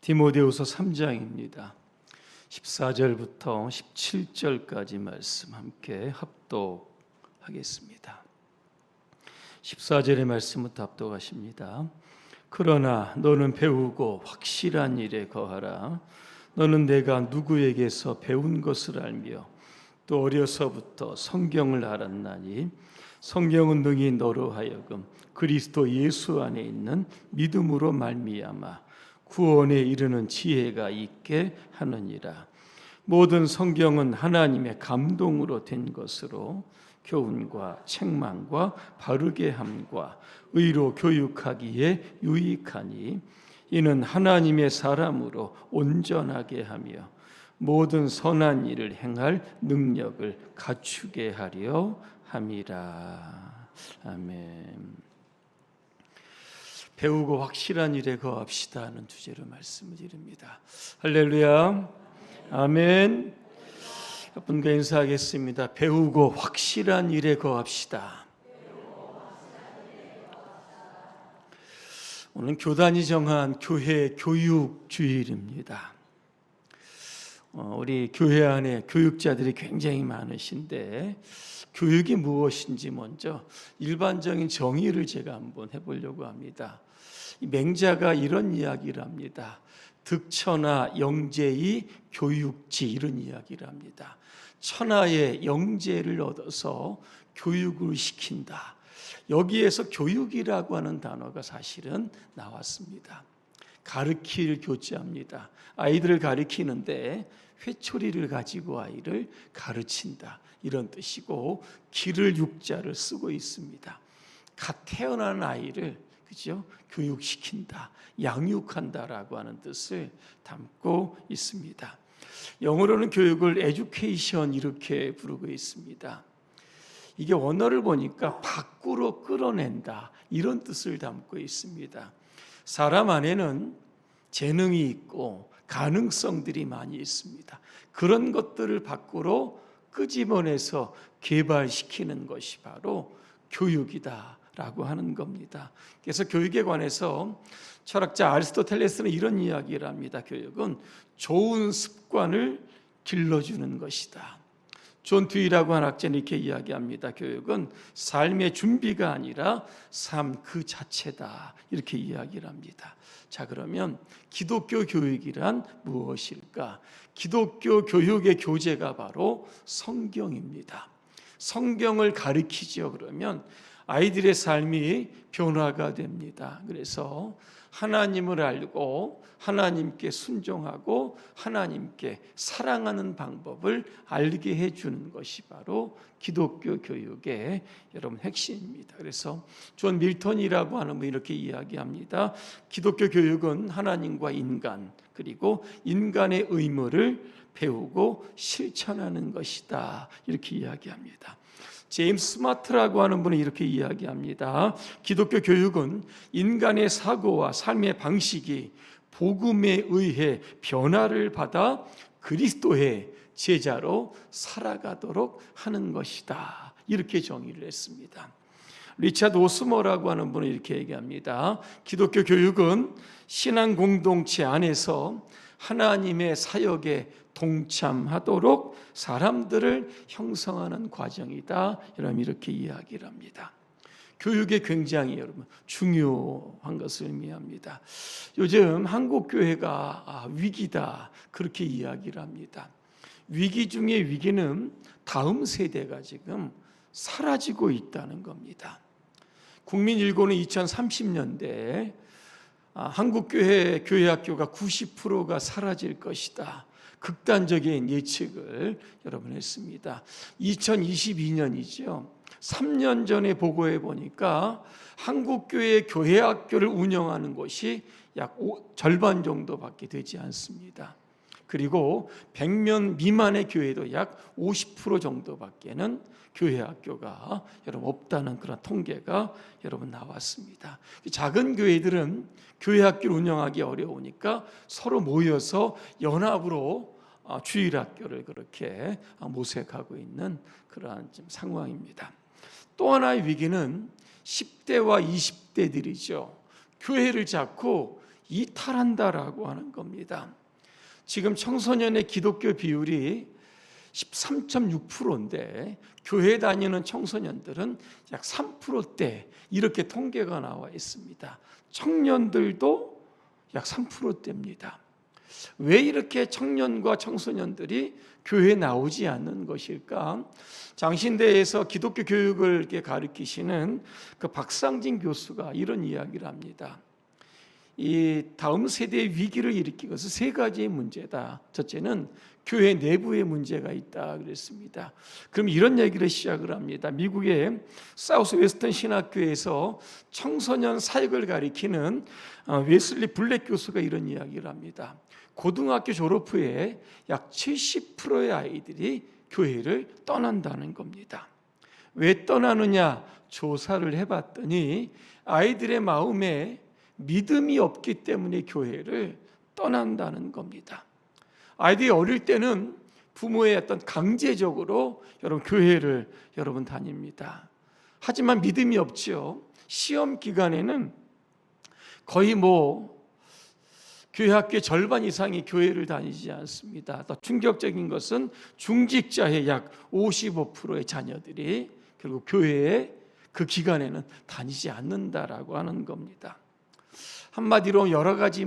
디모데후서 3장입니다. 14절부터 17절까지 말씀 함께 합독하겠습니다. 14절의 말씀부터 합독하십니다. 그러나 너는 배우고 확실한 일에 거하라. 너는 내가 누구에게서 배운 것을 알며 또 어려서부터 성경을 알았나니 성경은 능히 너로 하여금 그리스도 예수 안에 있는 믿음으로 말미암아 구원에 이르는 지혜가 있게 하느니라. 모든 성경은 하나님의 감동으로 된 것으로 교훈과 책망과 바르게 함과 의로 교육하기에 유익하니 이는 하나님의 사람으로 온전하게 하며 모든 선한 일을 행할 능력을 갖추게 하려 함이라. 아멘. 배우고 확실한 일에 거합시다 하는 주제로 말씀을 드립니다. 할렐루야. 아멘. 분과 인사하겠습니다. 배우고 확실한 일에 거합시다. 오늘 교단이 정한 교회 교육 주일입니다. 우리 교회 안에 교육자들이 굉장히 많으신데 교육이 무엇인지 먼저 일반적인 정의를 제가 한번 해보려고 합니다. 맹자가 이런 이야기를 합니다. 득천하 영재의 교육지, 이런 이야기를 합니다. 천하의 영재를 얻어서 교육을 시킨다. 여기에서 교육이라고 하는 단어가 사실은 나왔습니다. 가르칠 교자입니다. 아이들을 가르치는데 회초리를 가지고 아이를 가르친다, 이런 뜻이고 기를 육자를 쓰고 있습니다. 갓 태어난 아이를 그죠? 교육시킨다, 양육한다라고 하는 뜻을 담고 있습니다. 영어로는 교육을 에듀케이션 이렇게 부르고 있습니다. 이게 원어를 보니까 밖으로 끌어낸다, 이런 뜻을 담고 있습니다. 사람 안에는 재능이 있고 가능성들이 많이 있습니다. 그런 것들을 밖으로 끄집어내서 개발시키는 것이 바로 교육이다라고 하는 겁니다. 그래서 교육에 관해서 철학자 아리스토텔레스는 이런 이야기를 합니다. 교육은 좋은 습관을 길러주는 것이다. 존 듀이라고 하는 학자는 이렇게 이야기합니다. 교육은 삶의 준비가 아니라 삶 그 자체다, 이렇게 이야기를 합니다. 자, 그러면 기독교 교육이란 무엇일까? 기독교 교육의 교재가 바로 성경입니다. 성경을 가르치죠. 그러면 아이들의 삶이 변화가 됩니다. 그래서 하나님을 알고 하나님께 순종하고 하나님께 사랑하는 방법을 알게 해주는 것이 바로 기독교 교육의 여러분 핵심입니다. 그래서 존 밀턴이라고 하는 분이 이렇게 이야기합니다. 기독교 교육은 하나님과 인간, 그리고 인간의 의무를 배우고 실천하는 것이다, 이렇게 이야기합니다. 제임스 스마트라고 하는 분은 이렇게 이야기합니다. 기독교 교육은 인간의 사고와 삶의 방식이 복음에 의해 변화를 받아 그리스도의 제자로 살아가도록 하는 것이다, 이렇게 정의를 했습니다. 리차드 오스머라고 하는 분은 이렇게 얘기합니다. 기독교 교육은 신앙 공동체 안에서 하나님의 사역에 동참하도록 사람들을 형성하는 과정이다, 여러분 이렇게 이야기를 합니다. 교육이 굉장히 여러분 중요한 것을 의미합니다. 요즘 한국 교회가 위기다, 그렇게 이야기를 합니다. 위기 중에 위기는 다음 세대가 지금 사라지고 있다는 겁니다. 국민일고는 2030년대에 한국 교회 학교가 90%가 사라질 것이다, 극단적인 예측을 여러분 했습니다. 2022년이죠. 3년 전에 보고해 보니까 한국교회 교회학교를 운영하는 곳이 약 절반 정도밖에 되지 않습니다. 그리고 100명 미만의 교회도 약 50% 정도밖에는 교회학교가 여러분 없다는 그런 통계가 여러분 나왔습니다. 작은 교회들은 교회학교를 운영하기 어려우니까 서로 모여서 연합으로 주일학교를 그렇게 모색하고 있는 그러한 지금 상황입니다. 또 하나의 위기는 10대와 20대들이죠. 교회를 자꾸 이탈한다라고 하는 겁니다. 지금 청소년의 기독교 비율이 13.6%인데 교회 다니는 청소년들은 약 3%대 이렇게 통계가 나와 있습니다. 청년들도 약 3%대입니다. 왜 이렇게 청년과 청소년들이 교회에 나오지 않는 것일까? 장신대에서 기독교 교육을 이렇게 가르치시는 그 박상진 교수가 이런 이야기를 합니다. 이 다음 세대의 위기를 일으킨 것은 세 가지의 문제다. 첫째는 교회 내부에 문제가 있다 그랬습니다. 그럼 이런 얘기를 시작을 합니다. 미국의 사우스 웨스턴 신학교에서 청소년 사역을 가리키는 웨슬리 블랙 교수가 이런 이야기를 합니다. 고등학교 졸업 후에 약 70%의 아이들이 교회를 떠난다는 겁니다. 왜 떠나느냐 조사를 해봤더니 아이들의 마음에 믿음이 없기 때문에 교회를 떠난다는 겁니다. 아이들이 어릴 때는 부모의 어떤 강제적으로 여러분 교회를 여러분 다닙니다. 하지만 믿음이 없죠. 시험 기간에는 거의 교회 학교의 절반 이상이 교회를 다니지 않습니다. 더 충격적인 것은 중직자의 약 55%의 자녀들이 결국 교회에 그 기간에는 다니지 않는다라고 하는 겁니다. 한마디로 여러 가지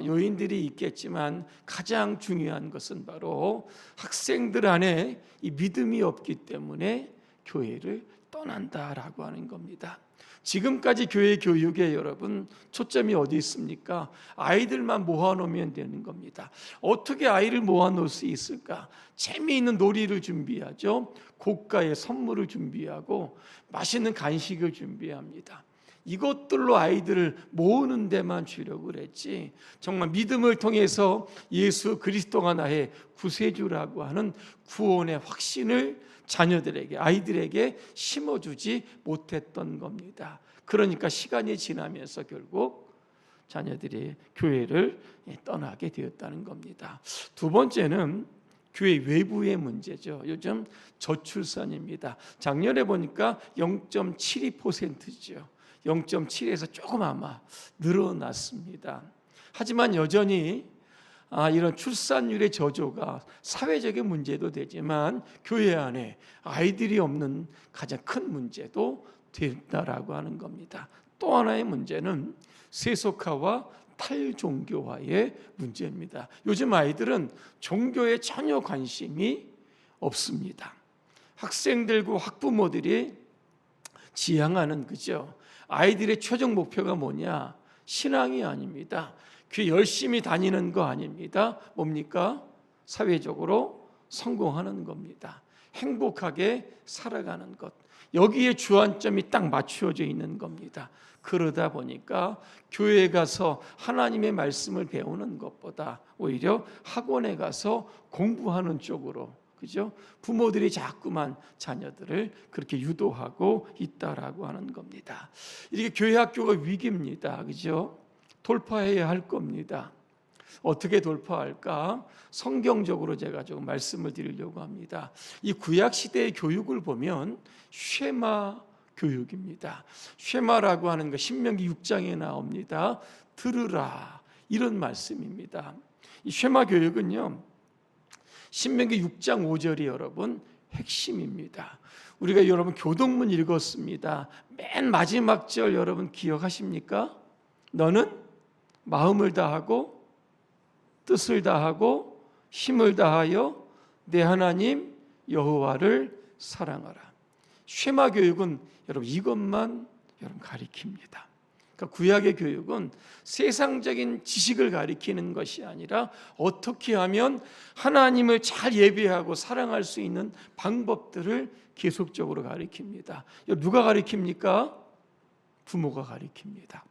요인들이 있겠지만 가장 중요한 것은 바로 학생들 안에 이 믿음이 없기 때문에 교회를 떠난다라고 하는 겁니다. 지금까지 교회 교육에 여러분 초점이 어디 있습니까? 아이들만 모아놓으면 되는 겁니다. 어떻게 아이를 모아놓을 수 있을까? 재미있는 놀이를 준비하죠. 고가의 선물을 준비하고 맛있는 간식을 준비합니다. 이것들로 아이들을 모으는 데만 주력을 했지 정말 믿음을 통해서 예수 그리스도가 나의 구세주라고 하는 구원의 확신을 자녀들에게 아이들에게 심어주지 못했던 겁니다. 그러니까 시간이 지나면서 결국 자녀들이 교회를 떠나게 되었다는 겁니다. 두 번째는 교회 외부의 문제죠. 요즘 저출산입니다. 작년에 보니까 0.72%죠. 0.7에서 조금 아마 늘어났습니다. 하지만 여전히 이런 출산율의 저조가 사회적인 문제도 되지만 교회 안에 아이들이 없는 가장 큰 문제도 된다라고 하는 겁니다. 또 하나의 문제는 세속화와 탈종교화의 문제입니다. 요즘 아이들은 종교에 전혀 관심이 없습니다. 학생들과 학부모들이 지향하는 아이들의 최종 목표가 뭐냐? 신앙이 아닙니다. 교회 열심히 다니는 거 아닙니다. 뭡니까? 사회적으로 성공하는 겁니다. 행복하게 살아가는 것. 여기에 주안점이 딱 맞추어져 있는 겁니다. 그러다 보니까 교회에 가서 하나님의 말씀을 배우는 것보다 오히려 학원에 가서 공부하는 쪽으로 그죠? 부모들이 자꾸만 자녀들을 그렇게 유도하고 있다라고 하는 겁니다. 이게 교회 학교가 위기입니다. 그죠? 돌파해야 할 겁니다. 어떻게 돌파할까? 성경적으로 제가 좀 말씀을 드리려고 합니다. 이 구약 시대의 교육을 보면 쉐마 교육입니다. 쉐마라고 하는 거 신명기 6장에 나옵니다. 들으라 이런 말씀입니다. 이 쉐마 교육은요. 신명기 6장 5절이 여러분 핵심입니다. 우리가 여러분 교동문 읽었습니다. 맨 마지막 절 여러분 기억하십니까? 너는 마음을 다하고 뜻을 다하고 힘을 다하여 내 하나님 여호와를 사랑하라. 쉐마 교육은 여러분 이것만 여러분 가리킵니다. 그러니까 구약의 교육은 세상적인 지식을 가리키는 것이 아니라 어떻게 하면 하나님을 잘 예배하고 사랑할 수 있는 방법들을 계속적으로 가리킵니다. 누가 가리킵니까? 부모가 가리킵니다.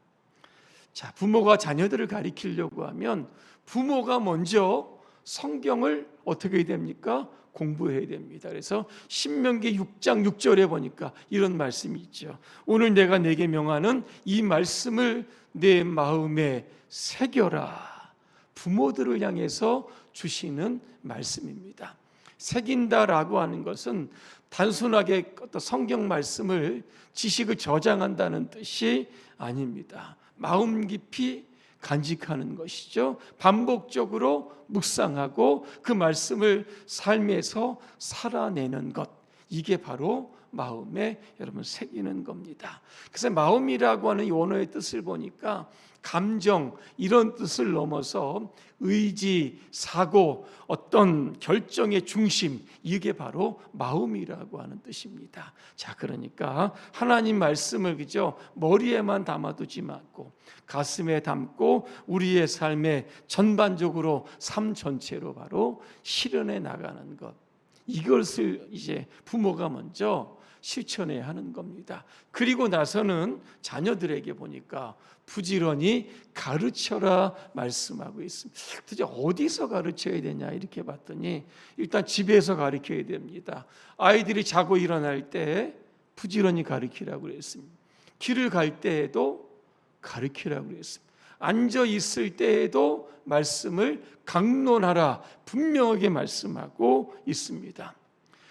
자, 부모가 자녀들을 가리키려고 하면 부모가 먼저 성경을 어떻게 해야 됩니까? 공부해야 됩니다. 그래서 신명기 6장 6절에 보니까 이런 말씀이 있죠. 오늘 내가 내게 명하는 이 말씀을 내 마음에 새겨라. 부모들을 향해서 주시는 말씀입니다. 새긴다라고 하는 것은 단순하게 어떤 성경 말씀을 지식을 저장한다는 뜻이 아닙니다. 마음 깊이 간직하는 것이죠. 반복적으로 묵상하고 그 말씀을 삶에서 살아내는 것, 이게 바로 마음에 여러분 새기는 겁니다. 그래서 마음이라고 하는 이 원어의 뜻을 보니까 감정, 이런 뜻을 넘어서 의지, 사고, 어떤 결정의 중심, 이게 바로 마음이라고 하는 뜻입니다. 자, 그러니까 하나님 말씀을 그저 머리에만 담아두지 말고 가슴에 담고 우리의 삶에 전반적으로 삶 전체로 바로 실현해 나가는 것, 이것을 이제 부모가 먼저 실천해야 하는 겁니다. 그리고 나서는 자녀들에게 보니까 부지런히 가르쳐라 말씀하고 있습니다. 도대체 어디서 가르쳐야 되냐 이렇게 봤더니 일단 집에서 가르쳐야 됩니다. 아이들이 자고 일어날 때 부지런히 가르치라고 그랬습니다. 길을 갈 때에도 가르치라고 그랬습니다. 앉아 있을 때에도 말씀을 강론하라 분명하게 말씀하고 있습니다.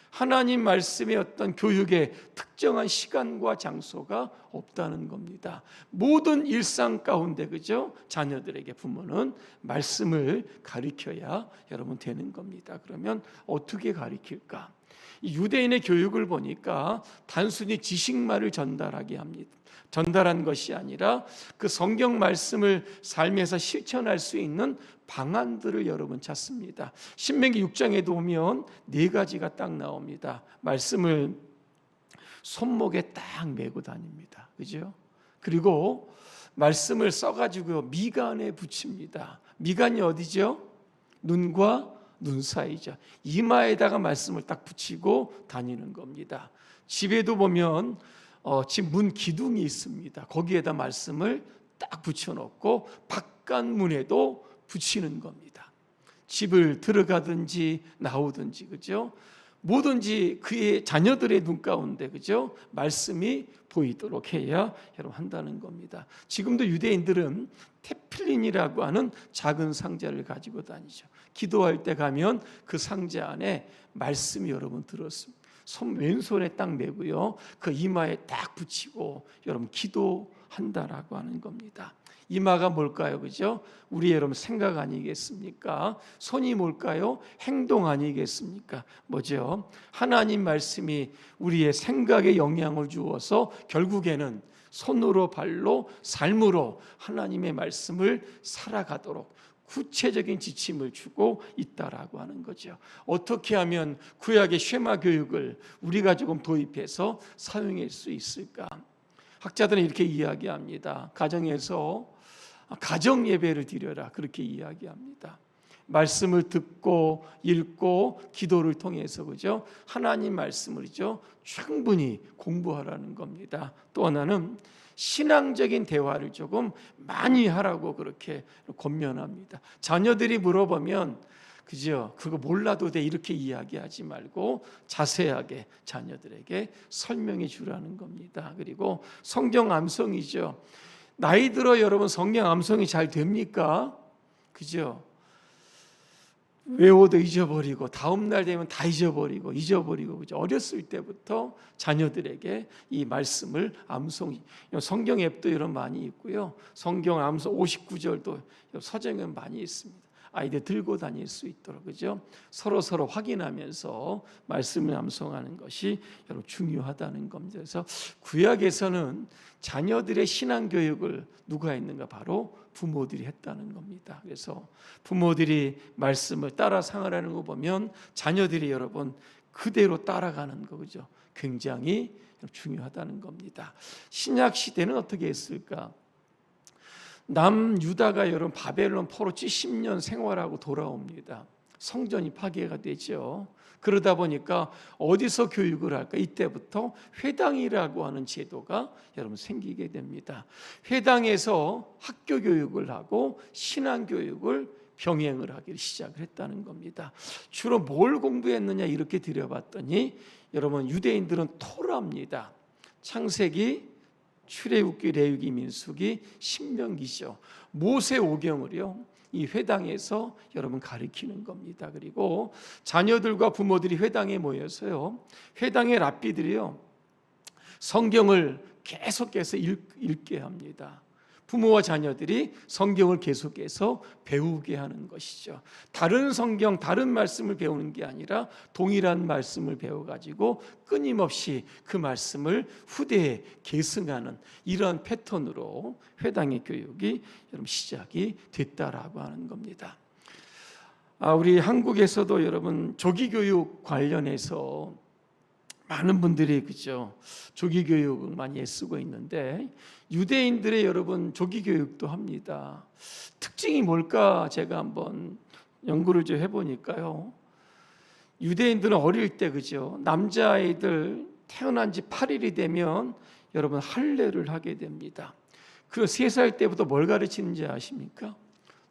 하나님 말씀의 어떤 교육의 특정한 시간과 장소가 없다는 겁니다. 모든 일상 가운데 그죠? 자녀들에게 부모는 말씀을 가르쳐야 여러분 되는 겁니다. 그러면 어떻게 가르칠까? 유대인의 교육을 보니까 단순히 지식만을 전달하게 합니다. 전달한 것이 아니라 그 성경 말씀을 삶에서 실천할 수 있는 방안들을 여러분 찾습니다. 신명기 6장에도 보면 4가지가 딱 나옵니다. 말씀을 손목에 딱 메고 다닙니다. 그죠? 그리고 말씀을 써가지고 미간에 붙입니다. 미간이 어디죠? 눈과 눈 사이죠. 이마에다가 말씀을 딱 붙이고 다니는 겁니다. 집에도 보면 집 문 기둥이 있습니다. 거기에다 말씀을 딱 붙여놓고 바깥문에도 붙이는 겁니다. 집을 들어가든지 나오든지 그죠? 뭐든지 그의 자녀들의 눈 가운데 그죠? 말씀이 보이도록 해야 여러분 한다는 겁니다. 지금도 유대인들은 테필린이라고 하는 작은 상자를 가지고 다니죠. 기도할 때 가면 그 상자 안에 말씀이 여러분 들었습니다. 손 왼손에 딱 메고요, 그 이마에 딱 붙이고 여러분 기도한다라고 하는 겁니다. 이마가 뭘까요? 그죠? 우리 여러분 생각 아니겠습니까? 손이 뭘까요? 행동 아니겠습니까? 뭐죠? 하나님 말씀이 우리의 생각에 영향을 주어서 결국에는 손으로 발로 삶으로 하나님의 말씀을 살아가도록 구체적인 지침을 주고 있다라고 하는 거죠. 어떻게 하면 구약의 쉐마 교육을 우리가 조금 도입해서 사용할 수 있을까? 학자들은 이렇게 이야기합니다. 가정에서 가정 예배를 드려라, 그렇게 이야기합니다. 말씀을 듣고 읽고 기도를 통해서 그죠? 하나님 말씀을죠 충분히 공부하라는 겁니다. 또 하나는 신앙적인 대화를 조금 많이 하라고 그렇게 권면합니다. 자녀들이 물어보면 그죠? 그거 몰라도 돼 이렇게 이야기하지 말고 자세하게 자녀들에게 설명해 주라는 겁니다. 그리고 성경 암송이죠. 나이 들어 여러분 성경 암송이 잘 됩니까? 그죠? 외워도 잊어버리고 다음 날 되면 다 잊어버리고 그죠? 어렸을 때부터 자녀들에게 이 말씀을 암송, 성경 앱도 이런 많이 있고요. 성경 암송 59절도 서점에 많이 있습니다. 아이들 들고 다닐 수 있도록 그죠? 서로 확인하면서 말씀을 암송하는 것이 여러분 중요하다는 겁니다. 그래서 구약에서는 자녀들의 신앙 교육을 누가 했는가? 바로 부모들이 했다는 겁니다. 그래서 부모들이 말씀을 따라 생활하는 거 보면 자녀들이 여러분 그대로 따라가는 거 그죠? 굉장히 중요하다는 겁니다. 신약 시대는 어떻게 했을까? 남유다가 여러분 바벨론 포로 70년 생활하고 돌아옵니다. 성전이 파괴가 되죠. 그러다 보니까 어디서 교육을 할까? 이때부터 회당이라고 하는 제도가 여러분 생기게 됩니다. 회당에서 학교 교육을 하고 신앙 교육을 병행을 하기를 시작을 했다는 겁니다. 주로 뭘 공부했느냐 이렇게 들여봤더니 여러분 유대인들은 토라입니다. 창세기, 출애굽기, 레위기, 민수기, 신명기죠. 모세 오경을요 이 회당에서 여러분 가르치는 겁니다. 그리고 자녀들과 부모들이 회당에 모여서요 회당의 랍비들이요 성경을 계속해서 읽게 합니다. 부모와 자녀들이 성경을 계속해서 배우게 하는 것이죠. 다른 성경, 다른 말씀을 배우는 게 아니라 동일한 말씀을 배워가지고 끊임없이 그 말씀을 후대에 계승하는 이런 패턴으로 회당의 교육이 여러분 시작이 됐다라고 하는 겁니다. 우리 한국에서도 여러분 조기교육 관련해서 많은 분들이 그죠 조기교육을 많이 애쓰고 있는데 유대인들의 여러분 조기교육도 합니다. 특징이 뭘까 제가 한번 연구를 좀 해보니까요. 유대인들은 어릴 때 그죠 남자아이들 태어난 지 8일이 되면 여러분 할례를 하게 됩니다. 그리고 3살 때부터 뭘 가르치는지 아십니까?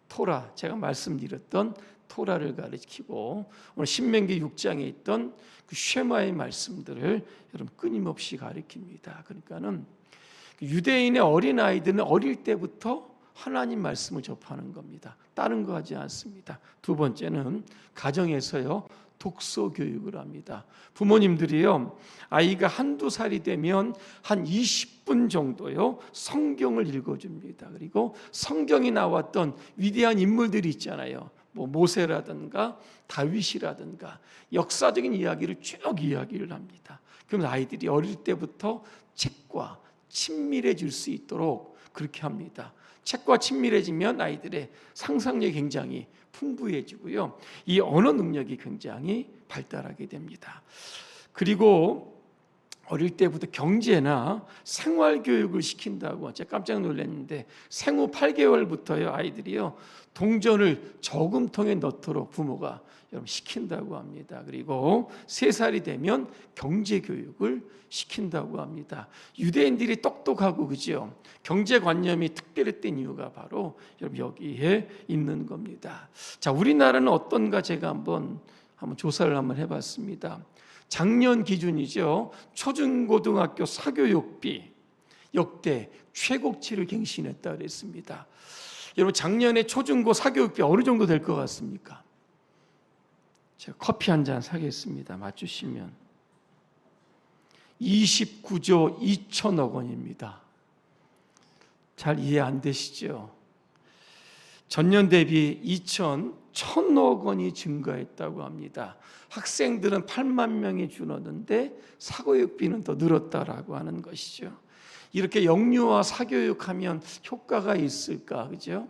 토라, 제가 말씀드렸던 토라를 가르치고 오늘 신명기 6장에 있던 그 쉐마의 말씀들을 여러분 끊임없이 가르칩니다. 그러니까는 유대인의 어린 아이들은 어릴 때부터 하나님 말씀을 접하는 겁니다. 다른 거 하지 않습니다. 두 번째는 가정에서요 독서 교육을 합니다. 부모님들이요 아이가 한두 살이 되면 한 20분 정도요 성경을 읽어줍니다. 그리고 성경이 나왔던 위대한 인물들이 있잖아요. 뭐 모세라든가 다윗이라든가 역사적인 이야기를 쭉 이야기를 합니다. 그럼 아이들이 어릴 때부터 책과 친밀해질 수 있도록 그렇게 합니다. 책과 친밀해지면 아이들의 상상력이 굉장히 풍부해지고요. 이 언어 능력이 굉장히 발달하게 됩니다. 그리고 어릴 때부터 경제나 생활 교육을 시킨다고 제가 깜짝 놀랐는데 생후 8개월부터요 아이들이요 동전을 저금통에 넣도록 부모가 여러분 시킨다고 합니다. 그리고 3살이 되면 경제 교육을 시킨다고 합니다. 유대인들이 똑똑하고 그죠? 경제관념이 특별했던 이유가 바로 여러분 여기에 있는 겁니다. 자, 우리나라는 어떤가 제가 한번 조사를 한번 해봤습니다. 작년 기준이죠. 초중고등학교 사교육비 역대 최고치를 갱신했다 그랬습니다. 여러분 작년에 초중고 사교육비 어느 정도 될 것 같습니까? 제가 커피 한 잔 사겠습니다. 맞추시면 29조 2천억 원입니다. 잘 이해 안 되시죠? 전년 대비 1,000억 원이 증가했다고 합니다. 학생들은 8만 명이 줄었는데 사교육비는 더 늘었다라고 하는 것이죠. 이렇게 영유아 사교육하면 효과가 있을까, 그죠?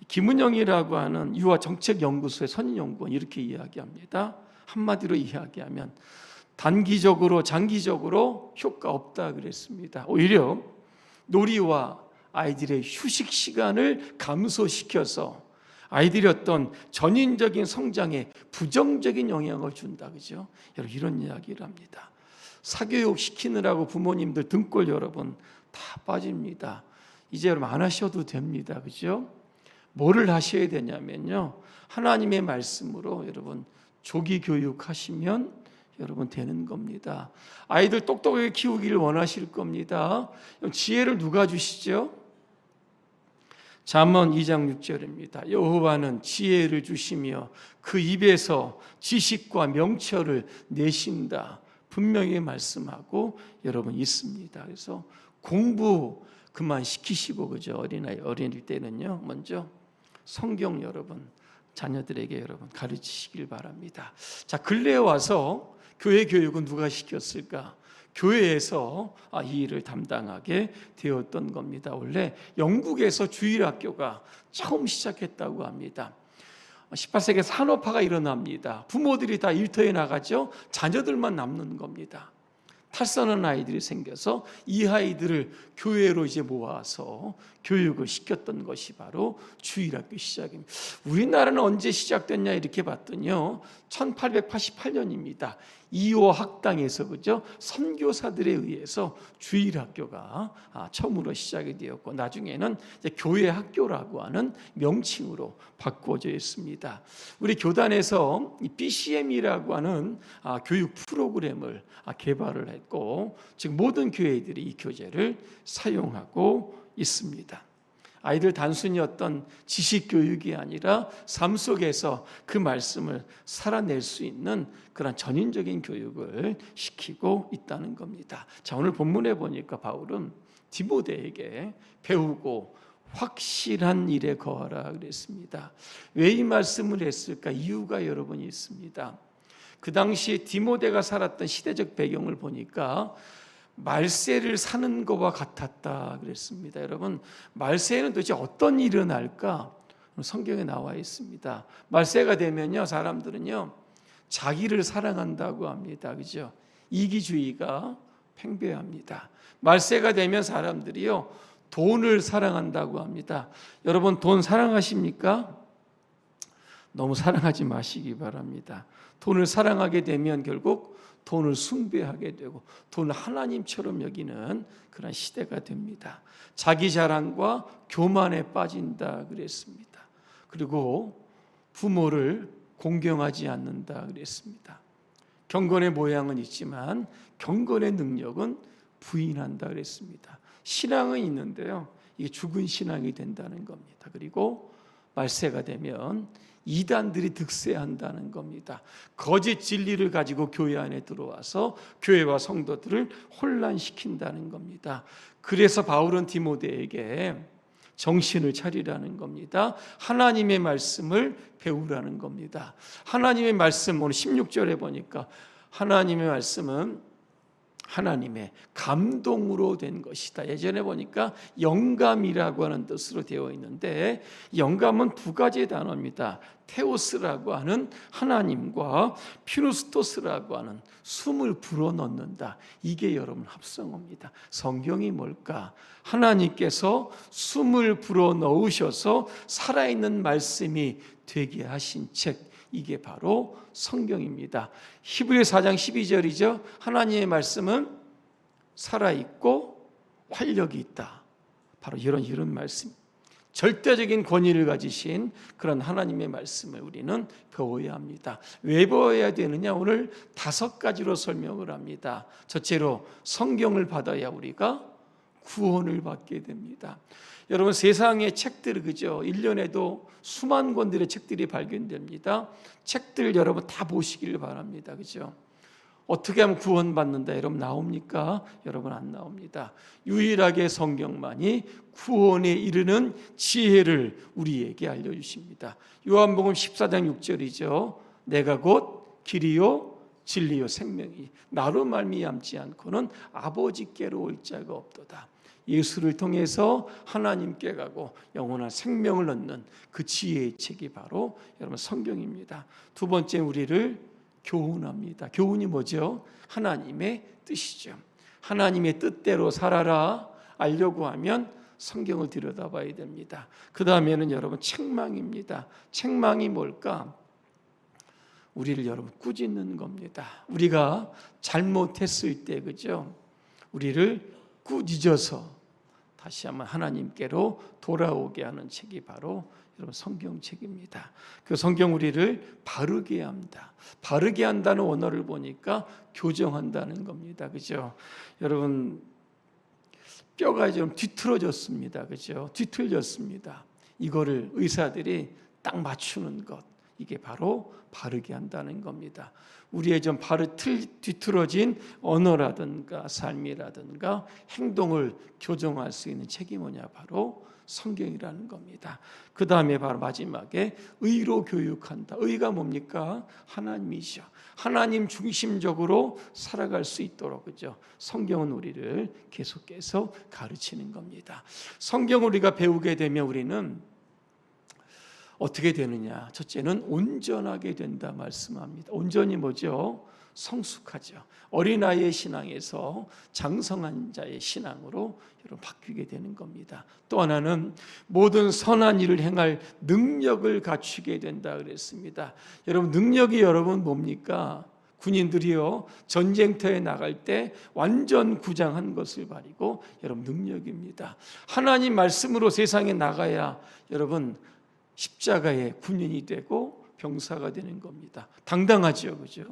김은영이라고 하는 유아정책연구소의 선임연구원 이렇게 이야기합니다. 한마디로 이야기하면 단기적으로 장기적으로 효과 없다 그랬습니다. 오히려 놀이와 아이들의 휴식 시간을 감소시켜서 아이들이 어떤 전인적인 성장에 부정적인 영향을 준다, 그죠? 여러분 이런 이야기를 합니다. 사교육 시키느라고 부모님들 등골 여러분 다 빠집니다. 이제 여러분 안 하셔도 됩니다, 그죠? 뭐를 하셔야 되냐면요, 하나님의 말씀으로 여러분 조기 교육하시면 여러분 되는 겁니다. 아이들 똑똑하게 키우기를 원하실 겁니다. 지혜를 누가 주시죠? 잠언 2장 6절입니다. 여호와는 지혜를 주시며 그 입에서 지식과 명철을 내신다. 분명히 말씀하고 여러분 있습니다. 그래서 공부 그만 시키시고 그죠? 어린일 때는요. 먼저 성경 여러분 자녀들에게 여러분 가르치시길 바랍니다. 자, 근래에 와서 교회 교육은 누가 시켰을까? 교회에서 이 일을 담당하게 되었던 겁니다. 원래 영국에서 주일학교가 처음 시작했다고 합니다. 18세기에 산업화가 일어납니다. 부모들이 다 일터에 나가죠. 자녀들만 남는 겁니다. 탈선한 아이들이 생겨서 이 아이들을 교회로 이제 모아서 교육을 시켰던 것이 바로 주일학교 시작입니다. 우리나라는 언제 시작됐냐 이렇게 봤더니요, 1888년입니다. 2호 학당에서 그죠? 선교사들에 의해서 주일학교가 처음으로 시작이 되었고 나중에는 이제 교회 학교라고 하는 명칭으로 바꾸어져 있습니다. 우리 교단에서 BCM이라고 하는 교육 프로그램을 개발을 했고 지금 모든 교회들이 이 교재를 사용하고 있습니다. 아이들 단순히 어떤 지식 교육이 아니라 삶 속에서 그 말씀을 살아낼 수 있는 그런 전인적인 교육을 시키고 있다는 겁니다. 자, 오늘 본문에 보니까 바울은 디모데에게 배우고 확실한 일에 거하라 그랬습니다. 왜 이 말씀을 했을까? 이유가 여러분이 있습니다. 그 당시 디모데가 살았던 시대적 배경을 보니까 말세를 사는 것과 같았다 그랬습니다. 여러분, 말세에는 도대체 어떤 일이 일어날까? 성경에 나와 있습니다. 말세가 되면요, 사람들은요 자기를 사랑한다고 합니다. 그죠? 이기주의가 팽배합니다. 말세가 되면 사람들이요 돈을 사랑한다고 합니다. 여러분, 돈 사랑하십니까? 너무 사랑하지 마시기 바랍니다. 돈을 사랑하게 되면 결국 돈을 숭배하게 되고 돈을 하나님처럼 여기는 그런 시대가 됩니다. 자기 자랑과 교만에 빠진다 그랬습니다. 그리고 부모를 공경하지 않는다 그랬습니다. 경건의 모양은 있지만 경건의 능력은 부인한다 그랬습니다. 신앙은 있는데요, 이게 죽은 신앙이 된다는 겁니다. 그리고 말세가 되면 이단들이 득세한다는 겁니다. 거짓 진리를 가지고 교회 안에 들어와서 교회와 성도들을 혼란시킨다는 겁니다. 그래서 바울은 디모데에게 정신을 차리라는 겁니다. 하나님의 말씀을 배우라는 겁니다. 하나님의 말씀, 오늘 16절에 보니까 하나님의 말씀은 하나님의 감동으로 된 것이다. 예전에 보니까 영감이라고 하는 뜻으로 되어 있는데, 영감은 두 가지의 단어입니다. 테오스라고 하는 하나님과 피누스토스라고 하는 숨을 불어넣는다. 이게 여러분 합성어입니다. 성경이 뭘까? 하나님께서 숨을 불어넣으셔서 살아있는 말씀이 되게 하신 책, 이게 바로 성경입니다. 히브리서 4장 12절이죠. 하나님의 말씀은 살아있고 활력이 있다. 바로 이런 말씀, 절대적인 권위를 가지신 그런 하나님의 말씀을 우리는 배워야 합니다. 왜 배워야 되느냐? 오늘 5가지로 설명을 합니다. 첫째로, 성경을 받아야 우리가 구원을 받게 됩니다. 여러분, 세상의 책들, 그죠? 1년에도 수만 권들의 책들이 발견됩니다. 책들 여러분 다 보시길 바랍니다. 그죠? 어떻게 하면 구원받는다 여러분 나옵니까? 여러분 안 나옵니다. 유일하게 성경만이 구원에 이르는 지혜를 우리에게 알려주십니다. 요한복음 14장 6절이죠. 내가 곧 길이요 진리요 생명이 나로 말미암지 않고는 아버지께로 올 자가 없도다. 예수를 통해서 하나님께 가고 영원한 생명을 얻는 그 지혜의 책이 바로 여러분 성경입니다. 두 번째, 우리를 교훈합니다. 교훈이 뭐죠? 하나님의 뜻이죠. 하나님의 뜻대로 살아라 알려고 하면 성경을 들여다봐야 됩니다. 그 다음에는 여러분 책망입니다. 책망이 뭘까? 우리를 여러분 꾸짖는 겁니다. 우리가 잘못했을 때, 그죠? 우리를 꾸짖어서 다시 한번 하나님께로 돌아오게 하는 책이 바로 여러분 성경책입니다. 그 성경 우리를 바르게 합니다. 바르게 한다는 원어를 보니까 교정한다는 겁니다. 그죠? 여러분, 뼈가 좀 뒤틀어졌습니다. 그죠? 뒤틀렸습니다. 이거를 의사들이 딱 맞추는 것, 이게 바로 바르게 한다는 겁니다. 우리의 좀 뒤틀어진 언어라든가 삶이라든가 행동을 교정할 수 있는 책이 뭐냐? 바로 성경이라는 겁니다. 그 다음에 바로 마지막에 의로 교육한다. 의가 뭡니까? 하나님이죠. 하나님 중심적으로 살아갈 수 있도록, 그죠? 성경은 우리를 계속해서 가르치는 겁니다. 성경을 우리가 배우게 되면 우리는 어떻게 되느냐? 첫째는 온전하게 된다 말씀합니다. 온전이 뭐죠? 성숙하죠. 어린아이의 신앙에서 장성한 자의 신앙으로 여러분 바뀌게 되는 겁니다. 또 하나는 모든 선한 일을 행할 능력을 갖추게 된다 그랬습니다. 여러분, 능력이 여러분 뭡니까? 군인들이요 전쟁터에 나갈 때 완전 구장한 것을 가리고 여러분 능력입니다. 하나님 말씀으로 세상에 나가야 여러분 십자가의 군인이 되고 병사가 되는 겁니다. 당당하죠, 그죠?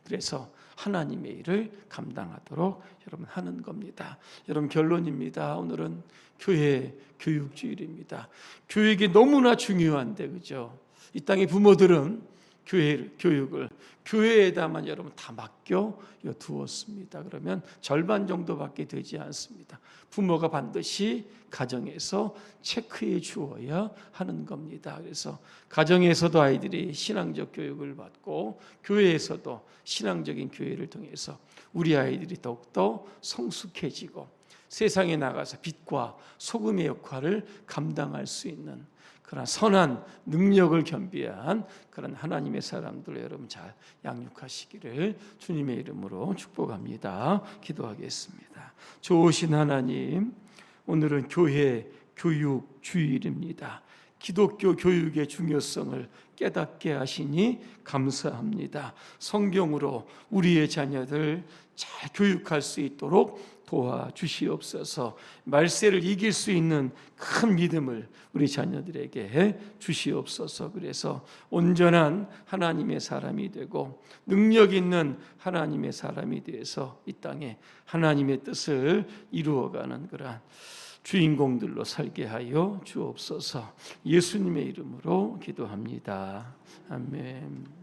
그래서 하나님의 일을 감당하도록 여러분 하는 겁니다. 여러분, 결론입니다. 오늘은 교회 교육주일입니다. 교육이 너무나 중요한데, 그죠? 이 땅의 부모들은 교육을 교회에다만 여러분 다 맡겨 두었습니다. 그러면 절반 정도밖에 되지 않습니다. 부모가 반드시 가정에서 체크해 주어야 하는 겁니다. 그래서 가정에서도 아이들이 신앙적 교육을 받고 교회에서도 신앙적인 교회를 통해서 우리 아이들이 더욱더 성숙해지고 세상에 나가서 빛과 소금의 역할을 감당할 수 있는 그런 선한 능력을 겸비한 그런 하나님의 사람들 여러분 잘 양육하시기를 주님의 이름으로 축복합니다. 기도하겠습니다. 좋으신 하나님, 오늘은 교회 교육 주일입니다. 기독교 교육의 중요성을 깨닫게 하시니 감사합니다. 성경으로 우리의 자녀들 잘 교육할 수 있도록 도와주시옵소서. 말세를 이길 수 있는 큰 믿음을 우리 자녀들에게 주시옵소서. 그래서 온전한 하나님의 사람이 되고 능력 있는 하나님의 사람이 되어서 이 땅에 하나님의 뜻을 이루어가는 그러한 주인공들로 살게 하여 주옵소서. 예수님의 이름으로 기도합니다. 아멘.